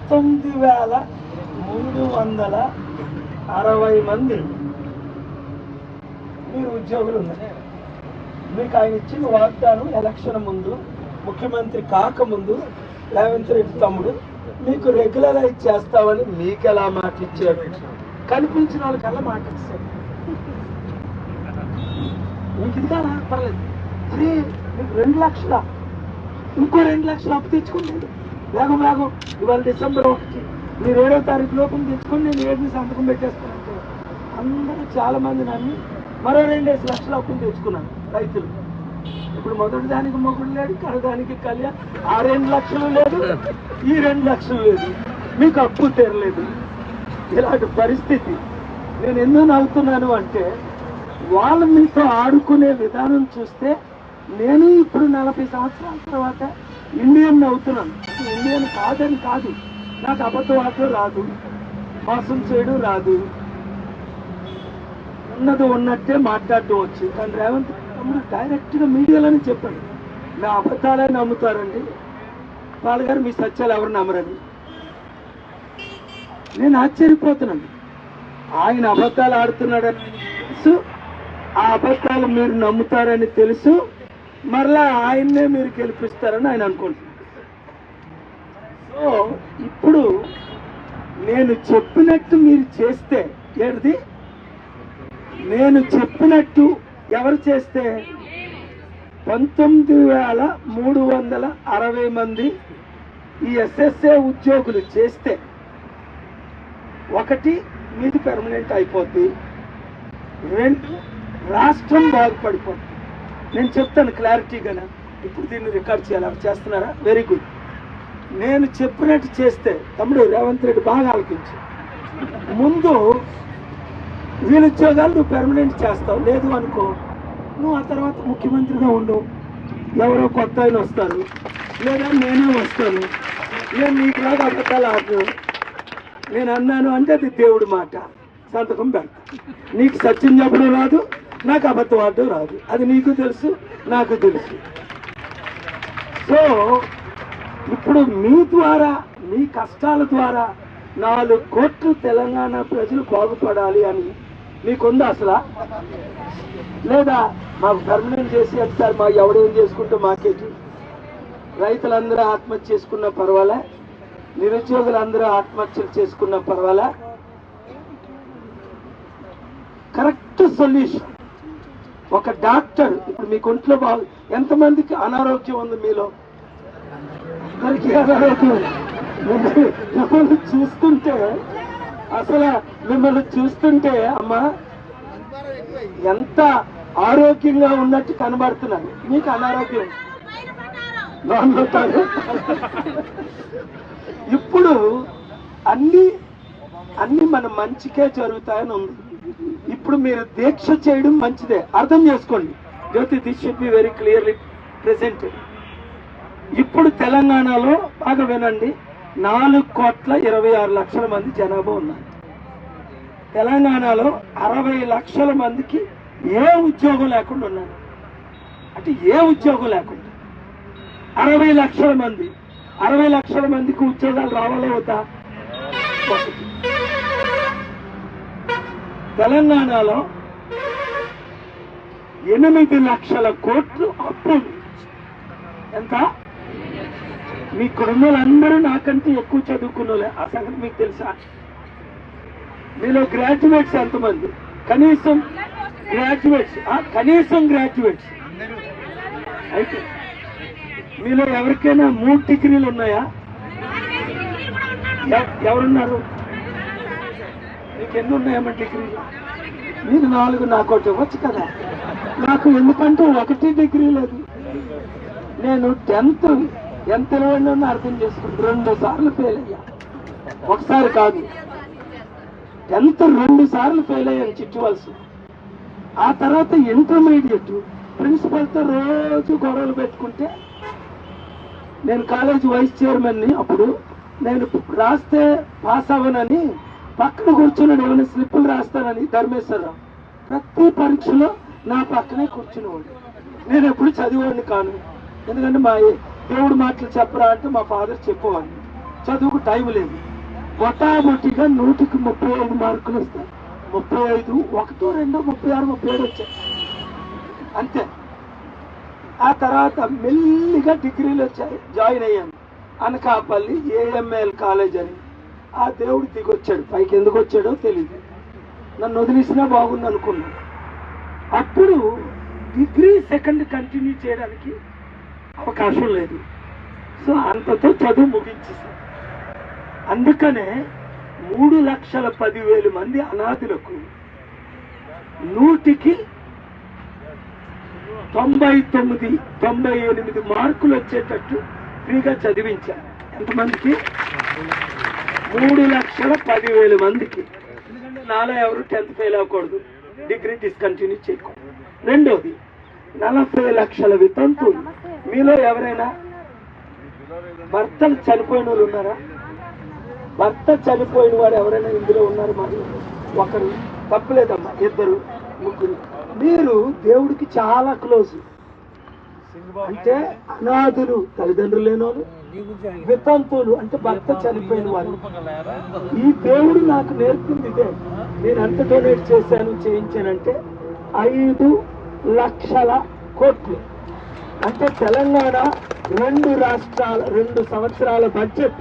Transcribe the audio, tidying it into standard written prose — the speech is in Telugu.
19,360 మంది మీరు ఉద్యోగులు ఉన్నారు. మీకు ఆయన ఇచ్చిన వాగ్దానం ఎలక్షన్ ముందు, ముఖ్యమంత్రి కాకముందు రేవంత్ రెడ్డి తమ్ముడు మీకు రెగ్యులరైజ్ చేస్తామని మీకు ఎలా మాట ఇచ్చాడు? కనిపించిన వాళ్ళకల్లా మాట ఇస్తాడు. మీకు ఇద్దారా పర్లేదు, అరే మీకు 2 లక్షల, ఇంకో 2 లక్షలు అప్పు తెచ్చుకుంటాడు. వేగం ఇవాళ డిసెంబర్ 1 మీరు 7వ తారీఖు లోపల తెచ్చుకొని నేను 7ని సంతకం పెట్టేస్తానంటే అందరూ చాలా మంది నన్ను మరో 2 లక్షల అప్పులు తెచ్చుకున్నాను రైతులు. ఇప్పుడు మొదటి దానికి మొగుడు లేడు, కడదానికి కళ్యాణ్, ఆ 2 లక్షలు లేదు, ఈ 2 లక్షలు లేదు, మీకు అప్పు తీరలేదు. ఇలాంటి పరిస్థితి. నేను ఎందుకు నవ్వుతున్నాను అంటే వాళ్ళు మీతో ఆడుకునే విధానం చూస్తే నేను ఇప్పుడు 40 సంవత్సరాల తర్వాత ఇండియన్ అవుతున్నాను. ఇండియన్ కాదని కాదు, నాకు అబద్ధం ఆటలు రాదు, మోసం చేయడం రాదు, ఉన్నది ఉన్నట్టే మాట్లాడటం వచ్చు. కానీ రేవంత్ తమ్ముడు డైరెక్ట్గా మీడియాలోనే చెప్పాడు, నా అబద్ధాలే నమ్ముతారండి వాళ్ళగారు, మీ సత్యాలు ఎవరు నమ్మరని. నేను ఆశ్చర్యపోతున్నాను. ఆయన అబద్ధాలు ఆడుతున్నాడని తెలుసు, ఆ అబద్ధాలు మీరు నమ్ముతారని తెలుసు, మరలా ఆయన్నే మీరు గెలిపిస్తారని ఆయన అనుకుంటున్నారు. సో ఇప్పుడు నేను చెప్పినట్టు మీరు చేస్తే ఏంటిది, నేను చెప్పినట్టు ఎవరు చేస్తే 19,360 మంది ఈ ఎస్ఎస్ఏ ఉద్యోగులు చేస్తే, 1 మీది పెర్మనెంట్ అయిపోద్ది, 2 రాష్ట్రం బాగుపడిపోద్ది. నేను చెప్తాను క్లారిటీగానే. ఇప్పుడు దీన్ని రికార్డ్ చేయాలి, చేస్తున్నారా? Very good. నేను చెప్పినట్టు చేస్తే తమ్ముడు రేవంత్ రెడ్డి బాగా ఆలోచించు. ముందు వీళ్ళ ఉద్యోగాలు నువ్వు పెర్మనెంట్ చేస్తావు, లేదు అనుకో నువ్వు ఆ తర్వాత ముఖ్యమంత్రిగా ఉండవు, ఎవరో కొత్త ఆయన వస్తారు, లేదా నేనే వస్తాను, నేను నీకులాగా అబద్ధాలు ఆడు. నేను అన్నాను అంటే అది దేవుడి మాట, సంతకం పెడతా. నీకు సత్యం చెప్పడం రాదు, నాకు అబద్ధం ఆడడం రాదు, అది నీకు తెలుసు, నాకు తెలుసు. సో ఇప్పుడు మీ ద్వారా, మీ కష్టాల ద్వారా 4 కోట్ల తెలంగాణ ప్రజలు బాగుపడాలి అని మీకుందా అసలు? లేదా మాకు పర్మనెంట్ చేసి అంటారు, మా ఎవడేం చేసుకుంటే మాకేంటి? రైతులందరూ ఆత్మహత్య చేసుకున్నా పర్వాలే, నిరుద్యోగులందరూ ఆత్మహత్యలు చేసుకున్నా పర్వాలే. కరెక్ట్ సొల్యూషన్ ఒక డాక్టర్. ఇప్పుడు మీకు ఒంట్లో బాగు, ఎంతమందికి అనారోగ్యం ఉంది మీలో? అందరికీ అనారోగ్యం. మిమ్మల్ని చూస్తుంటే అసలు మిమ్మల్ని చూస్తుంటే అమ్మా ఎంత ఆరోగ్యంగా ఉన్నట్టు కనబడుతున్నారు. మీకు అనారోగ్యం ఇప్పుడు అన్ని మన మంచికే జరుగుతాయని ఉంది. ఇప్పుడు మీరు దీక్ష చేయడం మంచిదే, అర్థం చేసుకోండి. Jyothi, this should be very clearly presented. ఇప్పుడు తెలంగాణలో బాగా వినండి, 4,26,00,000 మంది జనాభా ఉన్నారు. తెలంగాణలో 60 లక్షల మందికి ఏ ఉద్యోగం లేకుండా ఉన్నారు. అంటే ఏ ఉద్యోగం లేకుండా 60 లక్షల మంది. 60 లక్షల మందికి ఉద్యోగాలు రావాలో వద్దా? తెలంగాణలో 8 లక్షల కోట్లు అప్పు. ఎంత? మీ కుటుంబాలందరూ నాకంటే ఎక్కువ చదువుకున్నోలే, ఆ సంగతి మీకు తెలుసా? మీలో గ్రాడ్యుయేట్స్ ఎంతమంది? కనీసం గ్రాడ్యుయేట్స్ అయితే మీలో ఎవరికైనా 3 డిగ్రీలు ఉన్నాయా? ఎవరున్నారు? మీకు ఎన్ని ఉన్నాయమ్మా డిగ్రీలు? మీకు 4, నాకు 1 ఇవ్వచ్చు కదా. నాకు ఎందుకంటే 1 డిగ్రీ లేదు. నేను 10th ఎంత తెలియని అర్థం చేసుకుని 2 సార్లు ఫెయిల్ అయ్యా. ఒకసారి కాదు, 10th 2 సార్లు ఫెయిల్ అయ్యాను చిట్టువలసి. ఆ తర్వాత ఇంటర్మీడియట్ ప్రిన్సిపల్తో రోజు గొడవలు పెట్టుకుంటే, నేను కాలేజ్ వైస్ చైర్మన్ని, అప్పుడు నేను రాస్తే పాస్ అవ్వనని పక్కన కూర్చున్నాడు, ఏమైనా స్లిప్పులు రాస్తానని ధర్మేశ్వరరావు. ప్రతి పరీక్షలో నా పక్కనే కూర్చునేవాడు. నేను ఎప్పుడు చదివేవాడిని కాను, ఎందుకంటే మా దేవుడు మాటలు చెప్పరా అంటే మా ఫాదర్ చెప్పేవాడిని. చదువుకు టైం లేదు. మొటామొటిగా 100కి 35 మార్కులు వస్తాయి. 35, 1, 2, 36, 37 వచ్చాయి అంతే. ఆ తర్వాత మెల్లిగా డిగ్రీలు వచ్చాయి, జాయిన్ అయ్యాను అనకాపల్లి AML కాలేజ్ అని. ఆ దేవుడు దిగొచ్చాడు, పైకి ఎందుకు వచ్చాడో తెలియదు. నన్ను వదిలేసినా బాగుంది అనుకున్నాను. అప్పుడు డిగ్రీ సెకండ్ కంటిన్యూ చేయడానికి అవకాశం లేదు. సో అంతతో చదువు ముగించేసాను. అందుకనే 3,10,000 మంది అనాథులకు 100కి 99, 98 మార్కులు వచ్చేటట్టు ఫ్రీగా చదివించాను. ఎంతమందికి? 3,10,000 మందికి. ఎందుకంటే నాలో ఎవరు 10th ఫెయిల్ అవ్వకూడదు, డిగ్రీ డిస్కంటిన్యూ చేయకూడదు. రెండోది, 40 లక్షల వితంతువులు. మీలో ఎవరైనా భర్తలు చనిపోయిన వాళ్ళు ఉన్నారా? భర్త చనిపోయిన వాడు ఎవరైనా ఇందులో ఉన్నారు? మరి ఒకరు, తప్పలేదమ్మా, 2, 3. మీరు దేవుడికి చాలా క్లోజ్. అంటే అనాథులు, తల్లిదండ్రులు లేనోళ్ళు, వితంతువులు అంటే భర్త చనిపోయిన వాళ్ళు. ఈ దేవుడు నాకు నేర్పింది ఇదే. నేను ఎంత డొనేట్ చేయించానంటే 5 లక్షల కోట్లు. అంటే తెలంగాణ 2 రాష్ట్రాల 2 సంవత్సరాల బడ్జెట్